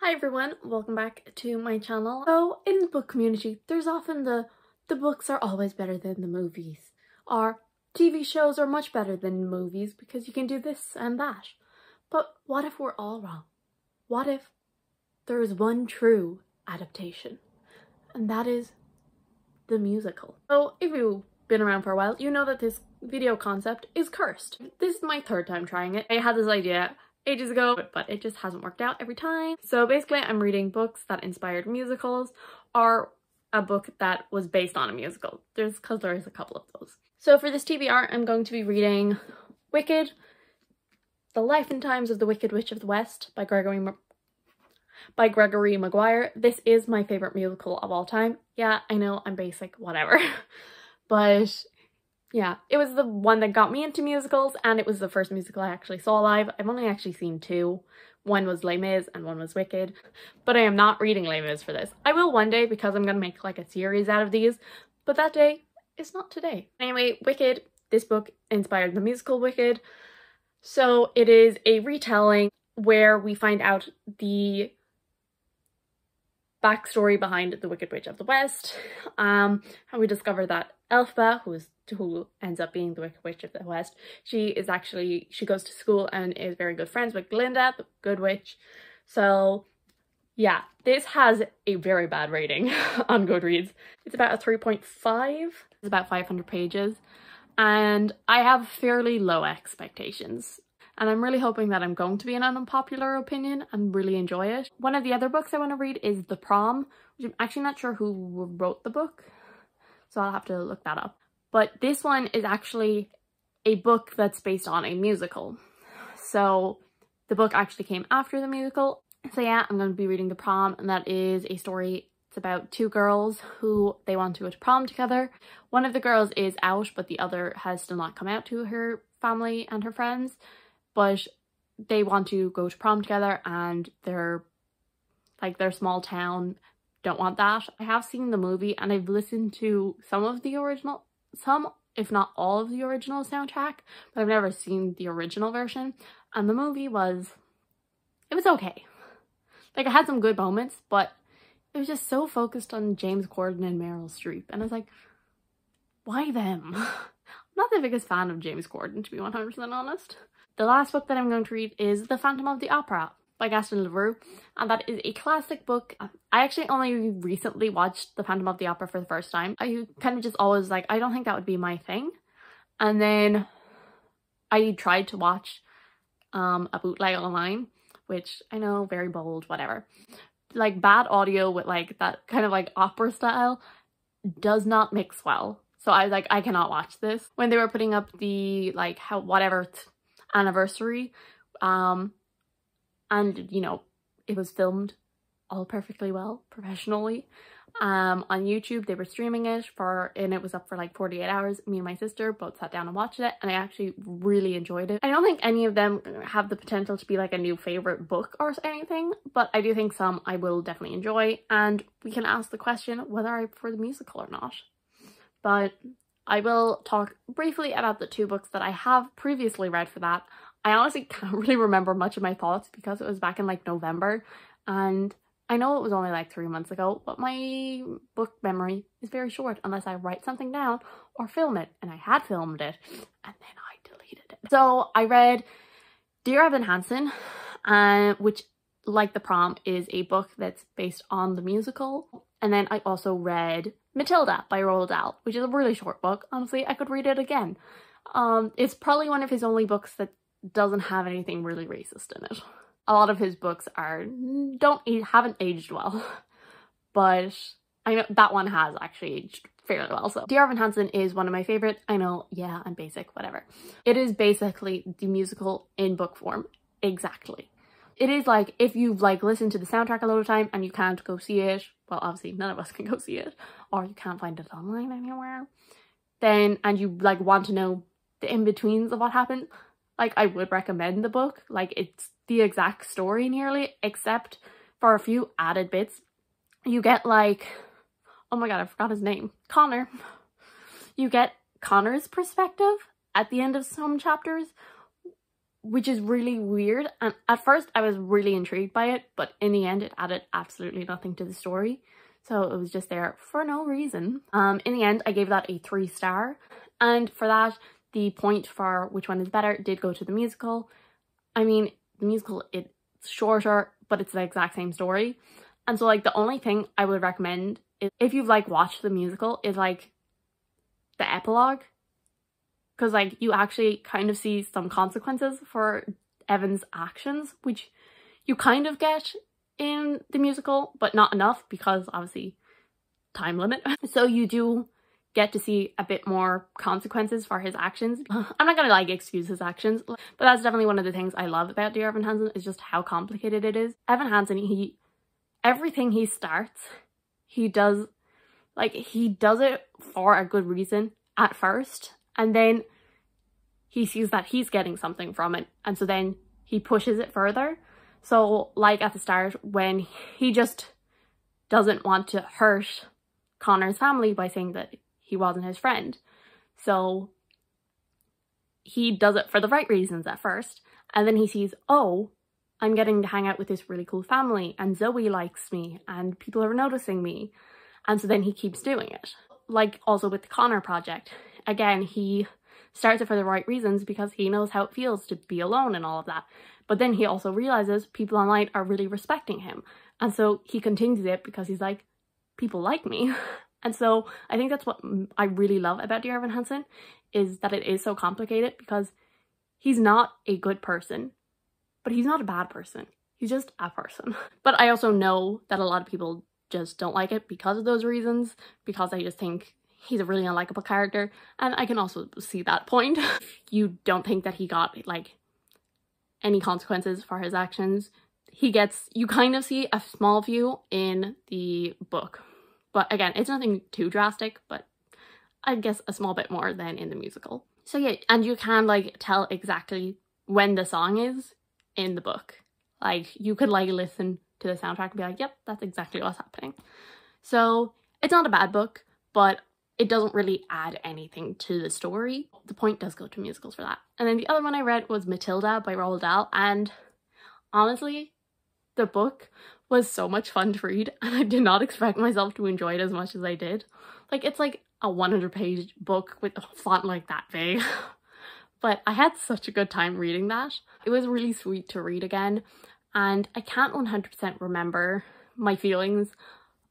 Hi everyone, welcome back to my channel. So in the book community, there's often the books are always better than the movies, or TV shows are much better than movies because you can do this and that. But what if we're all wrong? What if there is one true adaptation, and that is the musical? So if you've been around for a while, you know that this video concept is cursed. This is my third time trying it. I had this idea ages ago, but it just hasn't worked out every time. So basically I'm reading books that inspired musicals or a book that was based on a musical. There's a couple of those. So for this TBR, I'm going to be reading Wicked, The Life and Times of the Wicked Witch of the West by Gregory Maguire. This is my favorite musical of all time. Yeah, I know, I'm basic, whatever. But yeah, it was the one that got me into musicals, and it was the first musical I actually saw live. I've only actually seen two. One was Les Mis and one was Wicked, but I am not reading Les Mis for this. I will one day because I'm going to make like a series out of these, but that day is not today. Anyway, Wicked, this book inspired the musical Wicked. So it is a retelling where we find out the backstory behind the Wicked Witch of the West, and we discover that Elphaba, who ends up being the Wicked Witch of the West, she goes to school and is very good friends with Glinda, the good witch. So yeah, this has a very bad rating on Goodreads. It's about a 3.5. It's about 500 pages, and I have fairly low expectations. And I'm really hoping that I'm going to be an unpopular opinion and really enjoy it. One of the other books I want to read is The Prom, which I'm actually not sure who wrote the book, so I'll have to look that up. But this one is actually a book that's based on a musical. So the book actually came after the musical. So yeah, I'm going to be reading The Prom, and that is a story. It's about two girls who they want to go to prom together. One of the girls is out, but the other has still not come out to her family and her friends. But they want to go to prom together, and their small town don't want that. I have seen the movie and I've listened to some, if not all of the original soundtrack, but I've never seen the original version. And the movie was okay. Like, it had some good moments, but it was just so focused on James Corden and Meryl Streep. And I was like, why them? I'm not the biggest fan of James Corden, to be 100% honest. The last book that I'm going to read is The Phantom of the Opera by Gaston, Laru, and that is a classic book. I actually only recently watched The Phantom of the Opera for the first time. I kind of just always like, I don't think that would be my thing. And then I tried to watch a bootleg online, which I know, very bold, whatever. Like, bad audio with like that kind of like opera style does not mix well. So I was like, I cannot watch this. When they were putting up the anniversary, and you know, it was filmed all perfectly well, professionally. On YouTube, they were streaming it and it was up for like 48 hours. Me and my sister both sat down and watched it, and I actually really enjoyed it. I don't think any of them have the potential to be like a new favorite book or anything, but I do think some I will definitely enjoy, and we can ask the question whether I prefer the musical or not. But I will talk briefly about the two books that I have previously read for that. I honestly can't really remember much of my thoughts because it was back in like November, and I know it was only like 3 months ago, but my book memory is very short unless I write something down or film it, and I had filmed it and then I deleted it. So I read Dear Evan Hansen, which, like The Prom, is a book that's based on the musical. And then I also read Matilda by Roald Dahl, which is a really short book. Honestly, I could read it again. It's probably one of his only books that doesn't have anything really racist in it. A lot of his books haven't aged well, but I know that one has actually aged fairly well. So Dear Evan Hansen is one of my favorites. I know, yeah, I'm basic, whatever. It is basically the musical in book form. Exactly. It is like, if you've like listened to the soundtrack a lot of time and you can't go see it, well, obviously none of us can go see it, or you can't find it online anywhere, then, and you like want to know the in-betweens of what happened, like, I would recommend the book. Like, it's the exact story nearly, except for a few added bits. You get like, oh my god, I forgot his name, Connor. You get Connor's perspective at the end of some chapters, which is really weird. And at first I was really intrigued by it, but in the end it added absolutely nothing to the story. So it was just there for no reason. In the end, I gave that a 3-star. And for that, the point for which one is better did go to the musical. I mean, the musical, it's shorter, but it's the exact same story. And so like the only thing I would recommend is, if you've like watched the musical, is like the epilogue. Because like you actually kind of see some consequences for Evan's actions, which you kind of get in the musical, but not enough because obviously time limit. So you do get to see a bit more consequences for his actions. I'm not gonna like excuse his actions, but that's definitely one of the things I love about Dear Evan Hansen, is just how complicated it is. Evan Hansen, everything he starts, he does it for a good reason at first, and then he sees that he's getting something from it, and so then he pushes it further. So like at the start, when he just doesn't want to hurt Connor's family by saying that he wasn't his friend. So he does it for the right reasons at first. And then he sees, oh, I'm getting to hang out with this really cool family, and Zoe likes me and people are noticing me. And so then he keeps doing it. Like also with the Connor project. Again, he starts it for the right reasons because he knows how it feels to be alone and all of that. But then he also realizes people online are really respecting him. And so he continues it because he's like, people like me. And so I think that's what I really love about Dear Evan Hansen, is that it is so complicated, because he's not a good person, but he's not a bad person. He's just a person. But I also know that a lot of people just don't like it because of those reasons, because I just think he's a really unlikable character. And I can also see that point. You don't think that he got like any consequences for his actions. You kind of see a small view in the book. But again, it's nothing too drastic, but I guess a small bit more than in the musical. So yeah, and you can like tell exactly when the song is in the book. Like you could like listen to the soundtrack and be like, yep, that's exactly what's happening. So it's not a bad book, but it doesn't really add anything to the story. The point does go to musicals for that. And then the other one I read was Matilda by Roald Dahl, and honestly, the book was so much fun to read, and I did not expect myself to enjoy it as much as I did. Like, it's like a 100-page book with a font like that big. But I had such a good time reading that. It was really sweet to read again, and I can't 100% remember my feelings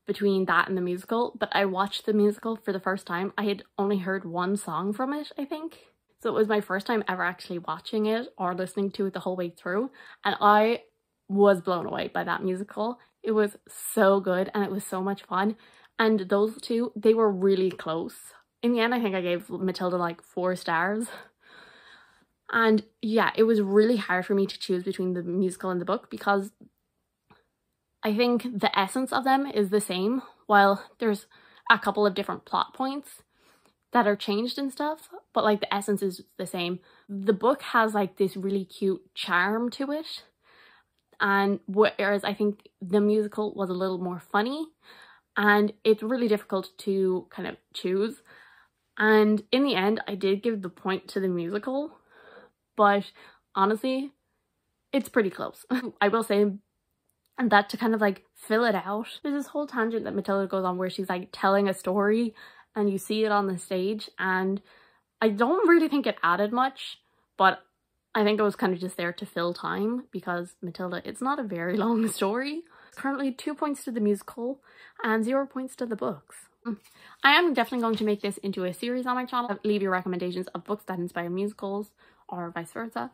between that and the musical, but I watched the musical for the first time. I had only heard one song from it, I think. So it was my first time ever actually watching it or listening to it the whole way through, and I was blown away by that musical. It was so good and it was so much fun, and those two, they were really close. In the end, I think I gave Matilda like 4 stars. And yeah, it was really hard for me to choose between the musical and the book, because I think the essence of them is the same, while there's a couple of different plot points that are changed and stuff, but like the essence is the same. The book has like this really cute charm to it, and whereas I think the musical was a little more funny, and it's really difficult to kind of choose. And in the end, I did give the point to the musical, but honestly, it's pretty close. I will say, and that to kind of like fill it out, there's this whole tangent that Matilda goes on where she's like telling a story and you see it on the stage, and I don't really think it added much, but I think it was kind of just there to fill time, because Matilda, it's not a very long story. Currently 2 points to the musical and 0 points to the books. I am definitely going to make this into a series on my channel. Leave your recommendations of books that inspire musicals or vice versa,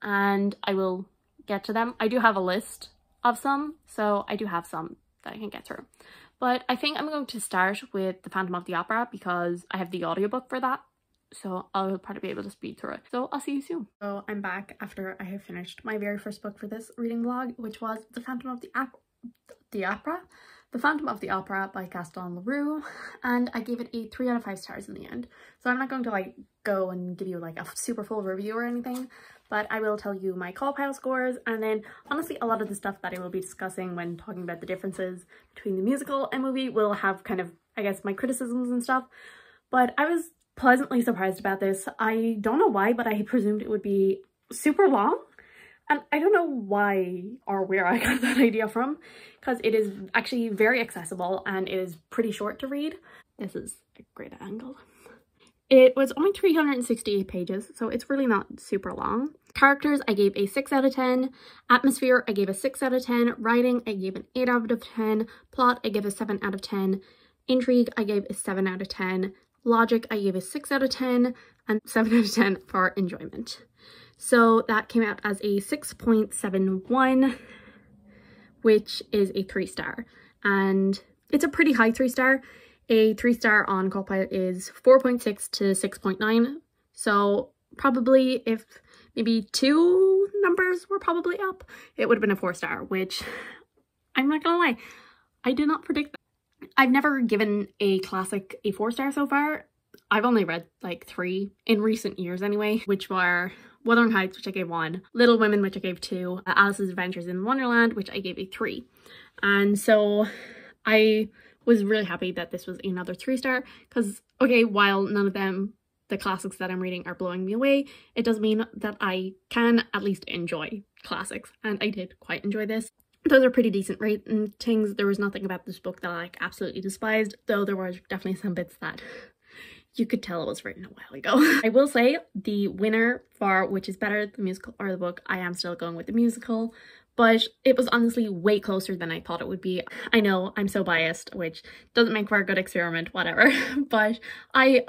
and I will get to them. I do have a list of some, so I do have some that I can get through. But I think I'm going to start with The Phantom of the Opera because I have the audiobook for that, so I'll probably be able to speed through it. So I'll see you soon. So I'm back after I have finished my very first book for this reading vlog, which was The Phantom of the Opera by Gaston Laru, and I gave it a 3 out of 5 stars in the end. So I'm not going to like go and give you like a super full review or anything, but I will tell you my call pile scores, and then honestly a lot of the stuff that I will be discussing when talking about the differences between the musical and movie will have kind of, I guess, my criticisms and stuff. But I was pleasantly surprised about this. I don't know why, but I presumed it would be super long. And I don't know why or where I got that idea from, because it is actually very accessible and it is pretty short to read. This is a great angle. It was only 368 pages, so it's really not super long. Characters, I gave a 6 out of 10. Atmosphere, I gave a 6 out of 10. Writing, I gave an 8 out of 10. Plot, I gave a 7 out of 10. Intrigue, I gave a 7 out of 10. Logic, I gave a 6 out of 10. And 7 out of 10 for enjoyment. So that came out as a 6.71, which is a 3-star. And it's a pretty high 3-star. A 3-star on Copilot is 4.6 to 6.9. So probably if maybe 2 numbers were probably up, it would have been a 4-star, which I'm not gonna lie, I did not predict that. I've never given a classic a 4-star so far. I've only read like 3 in recent years anyway, which were Wuthering Heights, which I gave 1, Little Women, which I gave 2, Alice's Adventures in Wonderland, which I gave a 3. And so I was really happy that this was another 3-star, because, okay, while none of them, the classics that I'm reading, are blowing me away, it does mean that I can at least enjoy classics, and I did quite enjoy this. Those are pretty decent ratings. There was nothing about this book that I like absolutely despised, though there were definitely some bits that you could tell it was written a while ago. I will say the winner for which is better, the musical or the book, I am still going with the musical, but it was honestly way closer than I thought it would be. I know I'm so biased, which doesn't make for a good experiment, whatever, but I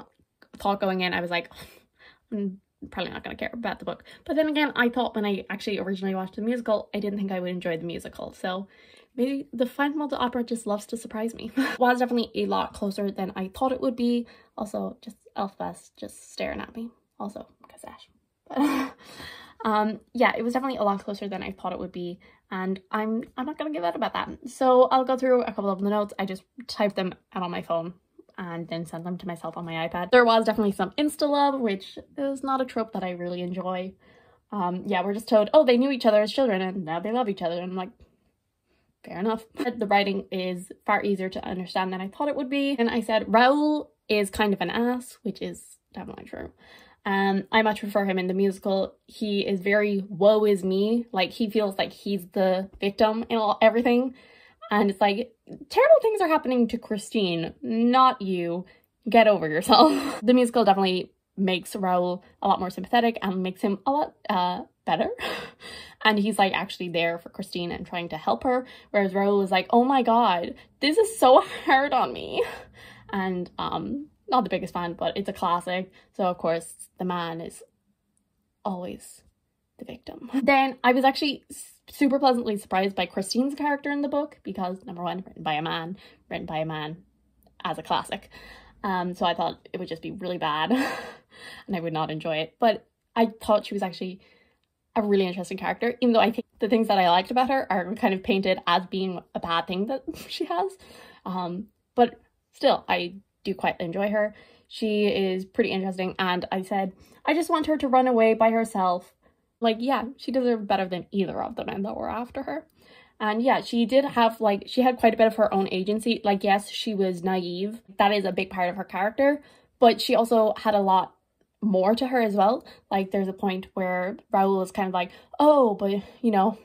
thought going in, I was like, I'm probably not going to care about the book. But then again, I thought when I actually originally watched the musical, I didn't think I would enjoy the musical. So maybe the Phantom of the Opera just loves to surprise me. It was definitely a lot closer than I thought it would be. Also, just Elfbeth just staring at me. Also, because Ash. But yeah, it was definitely a lot closer than I thought it would be, and I'm not gonna give out about that. So I'll go through a couple of the notes. I just typed them out on my phone and then sent them to myself on my iPad. There was definitely some insta love, which is not a trope that I really enjoy. Yeah, we're just told, oh, they knew each other as children and now they love each other, and I'm like, fair enough. The writing is far easier to understand than I thought it would be. And I said Roald is kind of an ass, which is definitely true. I much prefer him in the musical. He is very woe is me. Like, he feels like he's the victim in everything. And it's like, terrible things are happening to Christine, not you. Get over yourself. The musical definitely makes Roald a lot more sympathetic and makes him a lot better. And he's like actually there for Christine and trying to help her. Whereas Roald is like, oh my god, this is so hard on me. And not the biggest fan, but it's a classic. So of course the man is always the victim. Then I was actually super pleasantly surprised by Christine's character in the book, because number one, written by a man as a classic. So I thought it would just be really bad and I would not enjoy it. But I thought she was actually a really interesting character, even though I think the things that I liked about her are kind of painted as being a bad thing that she has. But still, I do quite enjoy her. She is pretty interesting, and I said, I just want her to run away by herself. Like, yeah, she deserved better than either of the men that were after her. And yeah, she did have, like, she had quite a bit of her own agency. Like, yes, she was naive. That is a big part of her character. But she also had a lot more to her as well. Like, there's a point where Roald is kind of like, oh, but, you know,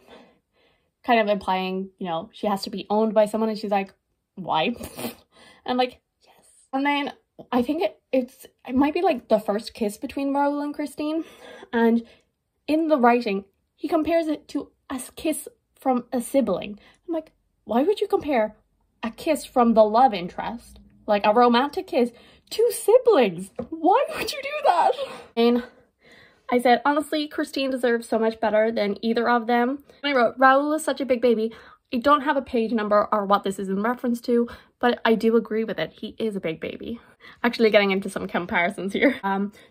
kind of implying, you know, she has to be owned by someone. And she's like, why? And I'm like, yes. And then I think it might be like the first kiss between Roald and Christine. And in the writing, he compares it to a kiss from a sibling. I'm like, why would you compare a kiss from the love interest, like a romantic kiss, to siblings? Why would you do that? And I said, honestly, Christine deserves so much better than either of them. And I wrote, Roald is such a big baby. I don't have a page number or what this is in reference to, but I do agree with it. He is a big baby. Actually getting into some comparisons here.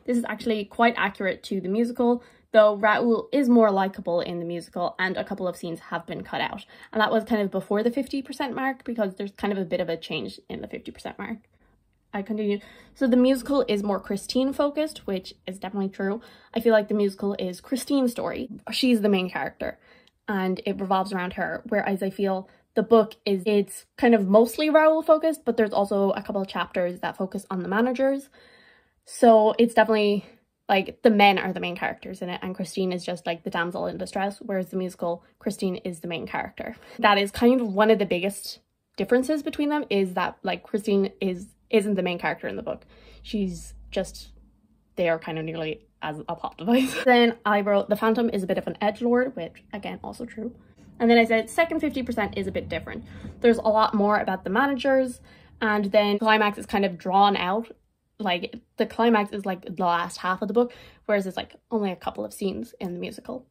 This is actually quite accurate to the musical, though Roald is more likable in the musical and a couple of scenes have been cut out. And that was kind of before the 50% mark, because there's kind of a bit of a change in the 50% mark. I continued. So the musical is more Christine focused, which is definitely true. I feel like the musical is Christine's story. She's the main character and it revolves around her. Whereas I feel the book it's kind of mostly Roald focused, but there's also a couple of chapters that focus on the managers. So it's definitely like the men are the main characters in it and Christine is just like the damsel in distress, whereas the musical, Christine is the main character. That is kind of one of the biggest differences between them, is that like Christine isn't the main character in the book. She's just, they are kind of nearly as a plot device. Then I wrote the Phantom is a bit of an edgelord, which again, also true. And then I said second 50% is a bit different. There's a lot more about the managers, and then climax is kind of drawn out. Like the climax is like the last half of the book, whereas it's like only a couple of scenes in the musical.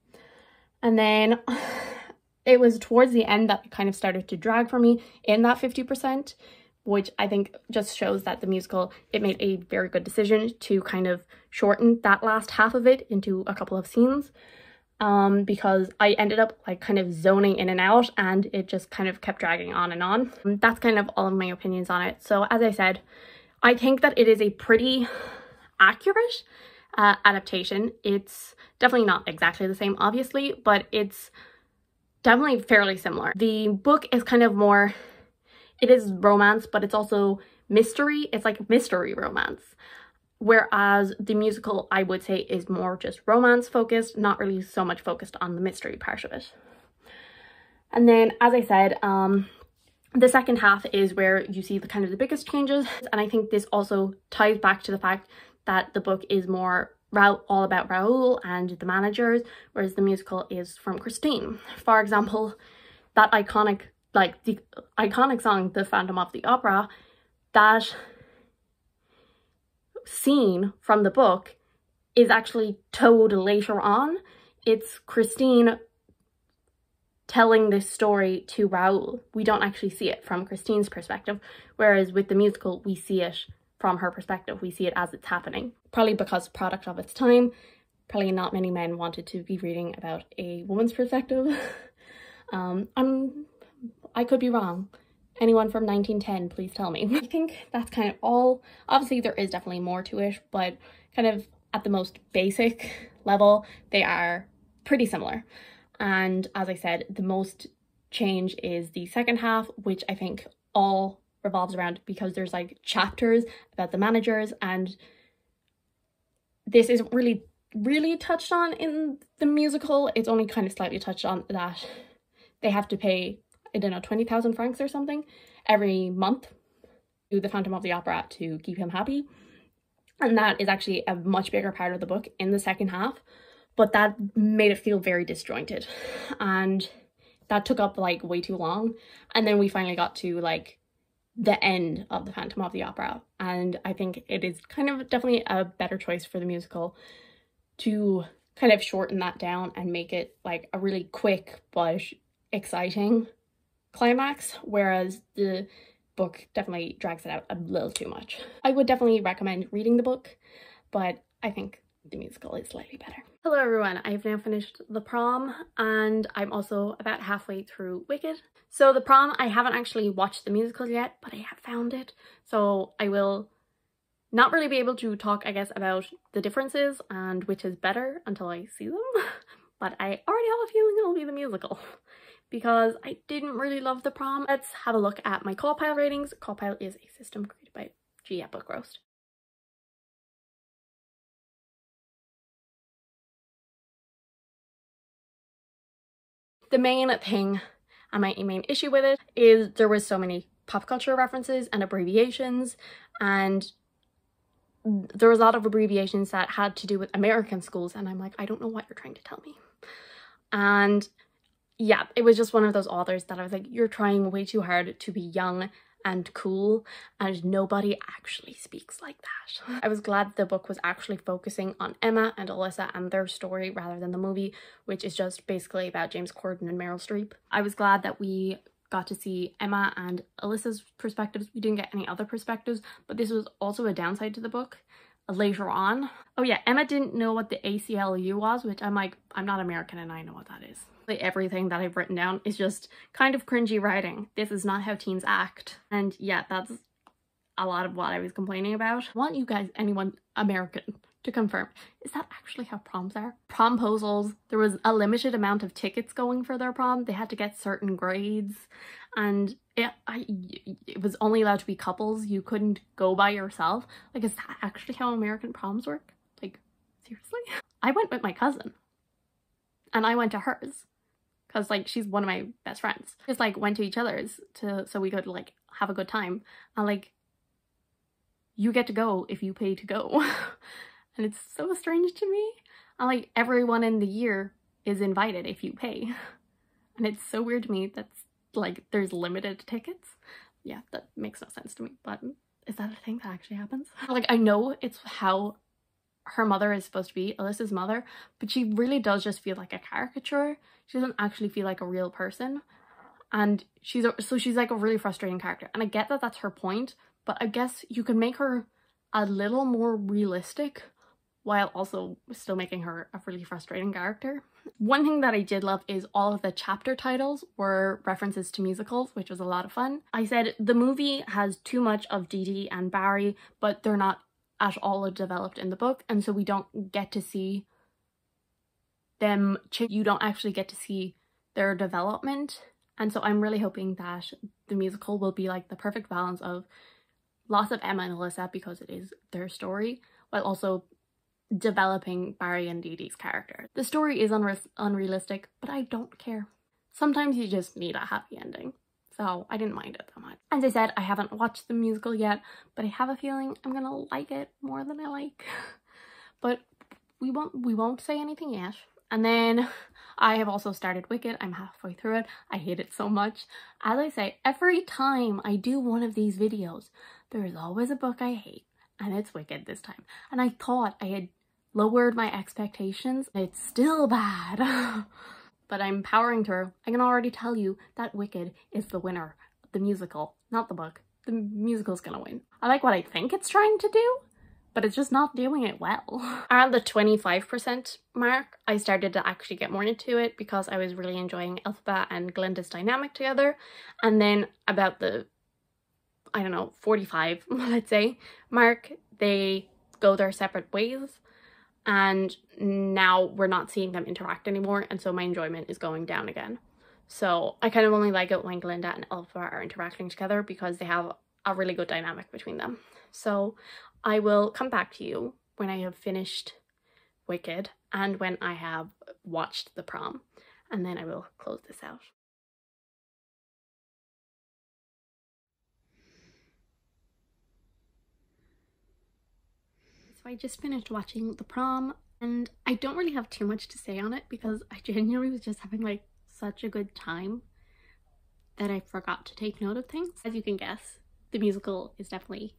And then it was towards the end that it kind of started to drag for me in that 50%, which I think just shows that the musical, it made a very good decision to kind of shorten that last half of it into a couple of scenes, because I ended up like kind of zoning in and out and it just kind of kept dragging on and on. That's kind of all of my opinions on it. So as I said, I think that it is a pretty accurate adaptation. It's definitely not exactly the same, obviously, but it's definitely fairly similar. The book is kind of more, it is romance, but it's also mystery. It's like mystery romance. Whereas the musical, I would say, is more just romance focused, not really so much focused on the mystery part of it. And then, as I said, the second half is where you see the kind of the biggest changes. And I think this also ties back to the fact that the book is more all about Raoul and the managers, whereas the musical is from Christine. For example, that iconic, like the iconic song, The Phantom of the Opera, that scene from the book is actually told later on. It's Christine telling this story to Raoul. We don't actually see it from Christine's perspective, whereas with the musical we see it from her perspective. We see it as it's happening. Probably because product of its time, probably not many men wanted to be reading about a woman's perspective. I could be wrong. Anyone from 1910, please tell me. I think that's kind of all. Obviously there is definitely more to it, but kind of at the most basic level, they are pretty similar. And as I said, the most change is the second half, which I think all revolves around, because there's like chapters about the managers, and this isn't really touched on in the musical. It's only kind of slightly touched on that they have to pay, I don't know, 20,000 francs or something every month to the Phantom of the Opera to keep him happy. And that is actually a much bigger part of the book in the second half, but that made it feel very disjointed, and that took up like way too long. And then we finally got to like the end of the Phantom of the Opera, and I think it is kind of definitely a better choice for the musical to kind of shorten that down and make it like a really quick but exciting climax, whereas the book definitely drags it out a little too much. I would definitely recommend reading the book, but I think the musical is slightly better. Hello everyone, I've now finished The Prom, and I'm also about halfway through Wicked. So The Prom, I haven't actually watched the musical yet, but I have found it, so I will not really be able to talk, I guess, about the differences and which is better until I see them. But I already have a feeling it'll be the musical, because I didn't really love The Prom. Let's have a look at my Call-Pile ratings. Call-Pile is a system created by G. Book Roast. The main thing and my main issue with it is there was so many pop culture references and abbreviations, and there was a lot of abbreviations that had to do with American schools, and I'm like, I don't know what you're trying to tell me. And yeah, it was just one of those authors that I was like, you're trying way too hard to be young and cool, and nobody actually speaks like that. I was glad the book was actually focusing on Emma and Alyssa and their story rather than the movie, which is just basically about James Corden and Meryl Streep. I was glad that we got to see Emma and Alyssa's perspectives. We didn't get any other perspectives, but this was also a downside to the book later on. Oh yeah, Emma didn't know what the ACLU was, which I'm like, I'm not American and I know what that is. Everything that I've written down is just kind of cringy writing. This is not how teens act. And yeah, that's a lot of what I was complaining about. I want you guys, anyone American, to confirm, is that actually how proms are? Promposals, there was a limited amount of tickets going for their prom. They had to get certain grades, and it was only allowed to be couples. You couldn't go by yourself. Like, is that actually how American proms work? Like, Seriously? I went with my cousin and I went to hers because like she's one of my best friends. Just like went to each other's so we could like have a good time, and like you get to go if you pay to go. And it's so strange to me. And like everyone in the year is invited if you pay. And it's so weird to me that's like there's limited tickets. Yeah, that makes no sense to me, but is that a thing that actually happens? Like I know it's how her mother is supposed to be, Alyssa's mother, but she really does just feel like a caricature. She doesn't actually feel like a real person. And she's like a really frustrating character. And I get that that's her point, but I guess you can make her a little more realistic while also still making her a really frustrating character. One thing that I did love is all of the chapter titles were references to musicals, which was a lot of fun. I said the movie has too much of Dee Dee and Barry, but they're not at all developed in the book, and so we don't get to see them. You don't actually get to see their development, and so I'm really hoping that the musical will be like the perfect balance of lots of Emma and Alyssa because it is their story, while also developing Barry and Dee Dee's character. The story is unrealistic, but I don't care. Sometimes you just need a happy ending, so I didn't mind it that much. As I said, I haven't watched the musical yet, but I have a feeling I'm gonna like it more than I like. But we won't say anything yet. And then I have also started Wicked. I'm halfway through it. I hate it so much. As I say, every time I do one of these videos, there is always a book I hate, and it's Wicked this time. And I thought I had lowered my expectations. It's still bad. But I'm powering through. I can already tell you that Wicked is the winner. The musical, not the book. The musical's gonna win. I like what I think it's trying to do, but it's just not doing it well. Around the 25% mark, I started to actually get more into it because I was really enjoying Elphaba and Glinda's dynamic together. And then about the, I don't know, 45, let's say, mark, they go their separate ways. And now we're not seeing them interact anymore, and so my enjoyment is going down again. So I kind of only like it when Glinda and Elphaba are interacting together because they have a really good dynamic between them. So I will come back to you when I have finished Wicked and when I have watched the Prom, and then I will close this out. So I just finished watching the Prom, and I don't really have too much to say on it because I genuinely was just having like such a good time that I forgot to take note of things. As you can guess, the musical is definitely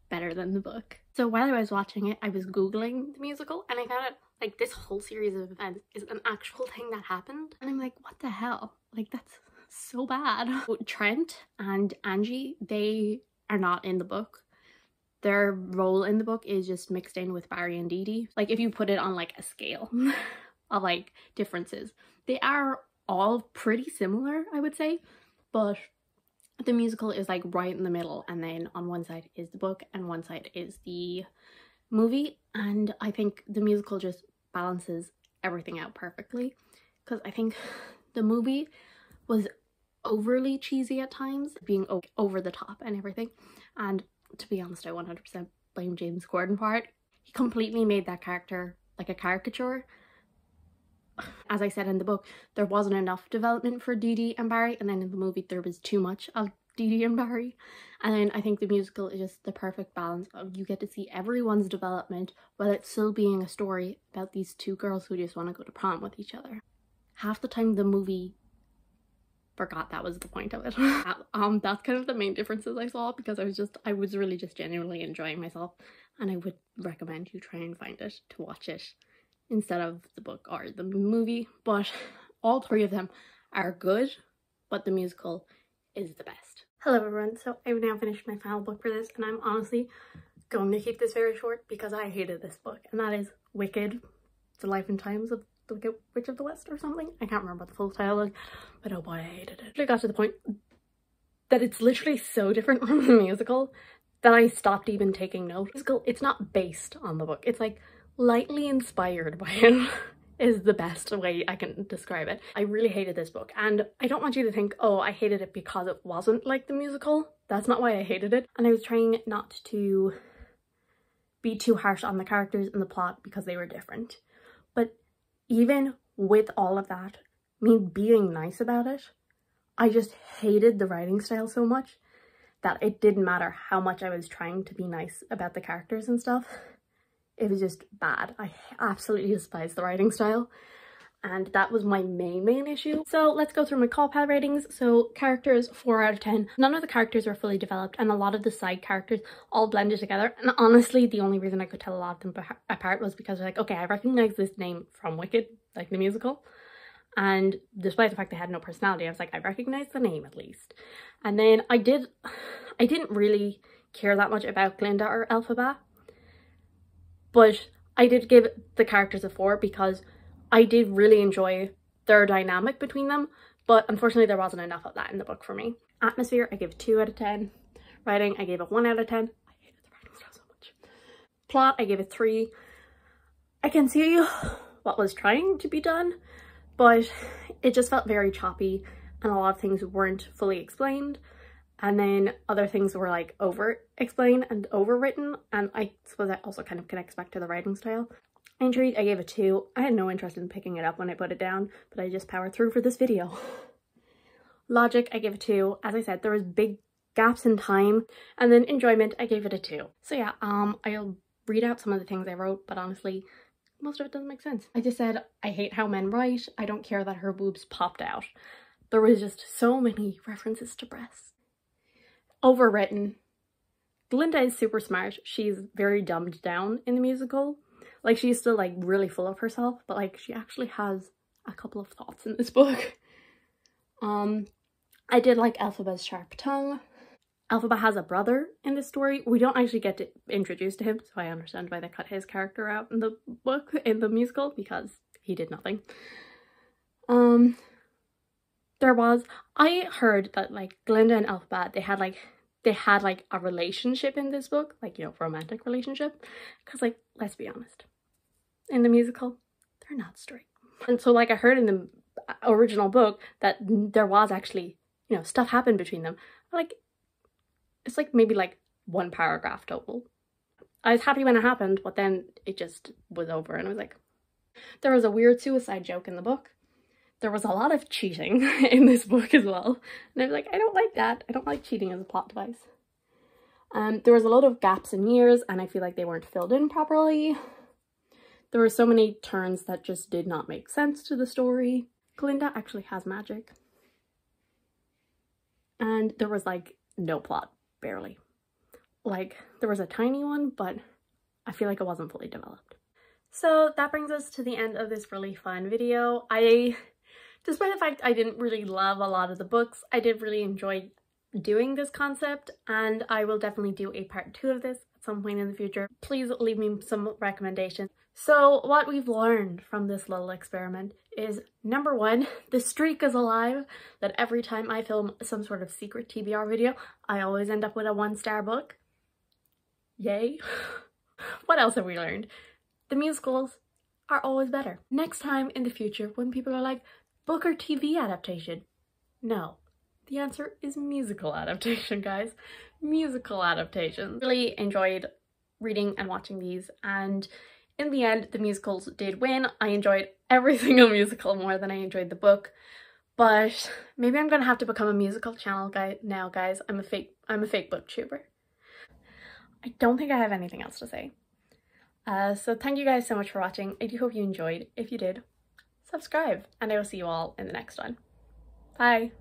better than the book. So while I was watching it, I was Googling the musical, and I found out like this whole series of events is an actual thing that happened. And I'm like, what the hell? Like, that's so bad. Trent and Angie, they are not in the book. Their role in the book is just mixed in with Barry and Dee Dee. Like if you put it on like a scale of like differences, they are all pretty similar, I would say, but the musical is like right in the middle, and then on one side is the book and one side is the movie. And I think the musical just balances everything out perfectly, because I think the movie was overly cheesy at times, being over the top and everything, and to be honest, I 100% blame James Corden for it. He completely made that character like a caricature. As I said in the book, there wasn't enough development for Dee Dee and Barry, and then in the movie there was too much of Dee Dee and Barry. And then I think the musical is just the perfect balance of you get to see everyone's development while it's still being a story about these two girls who just want to go to prom with each other. Half the time the movie forgot that was the point of it. That's kind of the main differences I saw, because I was really just genuinely enjoying myself, and I would recommend you try and find it to watch it instead of the book or the movie. But all three of them are good, but the musical is the best. Hello everyone, so I've now finished my final book for this, and I'm honestly going to keep this very short because I hated this book, and that is Wicked, The Life and Times of the Wicked Witch of the West or something. I can't remember what the full title is, but oh boy, I hated it. It got to the point that it's literally so different from the musical that I stopped even taking note. It's not based on the book, it's like lightly inspired by it is the best way I can describe it. I really hated this book, and I don't want you to think, oh, I hated it because it wasn't like the musical. That's not why I hated it. And I was trying not to be too harsh on the characters in the plot because they were different. But even with all of that, me being nice about it, I just hated the writing style so much that it didn't matter how much I was trying to be nice about the characters and stuff. It was just bad. I absolutely despise the writing style. And that was my main issue. So let's go through my Callpad ratings. So characters, 4 out of 10. None of the characters were fully developed and a lot of the side characters all blended together. And honestly, the only reason I could tell a lot of them apart was because like, okay, I recognize this name from Wicked, like the musical. And despite the fact they had no personality, I was like, I recognize the name at least. And then I didn't really care that much about Glinda or Elphaba. But I did give the characters a 4 because I did really enjoy their dynamic between them, but unfortunately there wasn't enough of that in the book for me. Atmosphere, I gave 2 out of 10. Writing, I gave it 1 out of 10. I hated the writing style so much. Plot, I gave it 3. I can see what was trying to be done, but it just felt very choppy and a lot of things weren't fully explained. And then other things were like over-explained and overwritten, and I suppose that also kind of connects back to the writing style. Intrigue, I gave it 2. I had no interest in picking it up when I put it down, but I just powered through for this video. Logic, I gave it 2. As I said, there was big gaps in time. And then enjoyment, I gave it a 2. So yeah, I'll read out some of the things I wrote, but honestly, most of it doesn't make sense. I just said, I hate how men write. I don't care that her boobs popped out. There was just so many references to breasts. Overwritten. Glinda is super smart. She's very dumbed down in the musical. Like, she's still, like, really full of herself, but, like, she actually has a couple of thoughts in this book. I did like Elphaba's sharp tongue. Elphaba has a brother in this story. We don't actually get introduced to him, so I understand why they cut his character out in the book, in the musical, because he did nothing. I heard that, like, Glinda and Elphaba, they had like a relationship in this book, like, you know, romantic relationship, because, like, let's be honest, in the musical they're not straight. And so, like, I heard in the original book that there was actually, you know, stuff happened between them. Like, it's like maybe like 1 paragraph total. I was happy when it happened, but then it just was over and I was like, there was a weird suicide joke in the book. There was a lot of cheating in this book as well. And I was like, I don't like that. I don't like cheating as a plot device. There was a lot of gaps in years and I feel like they weren't filled in properly. There were so many turns that just did not make sense to the story. Glinda actually has magic. And there was like no plot, barely. Like, there was a tiny one, but I feel like it wasn't fully developed. So that brings us to the end of this really fun video. Despite the fact I didn't really love a lot of the books, I did really enjoy doing this concept, and I will definitely do a part 2 of this at some point in the future. Please leave me some recommendations. So what we've learned from this little experiment is, number 1, the streak is alive, that every time I film some sort of secret TBR video, I always end up with a 1-star book. Yay. What else have we learned? The musicals are always better. Next time in the future, when people are like, book or TV adaptation? No. The answer is musical adaptation, guys. Musical adaptation. Really enjoyed reading and watching these, and in the end, the musicals did win. I enjoyed every single musical more than I enjoyed the book, but maybe I'm gonna have to become a musical channel guy now, guys. I'm a fake booktuber. I don't think I have anything else to say. So thank you guys so much for watching. I do hope you enjoyed. If you did, subscribe, and I will see you all in the next one. Bye!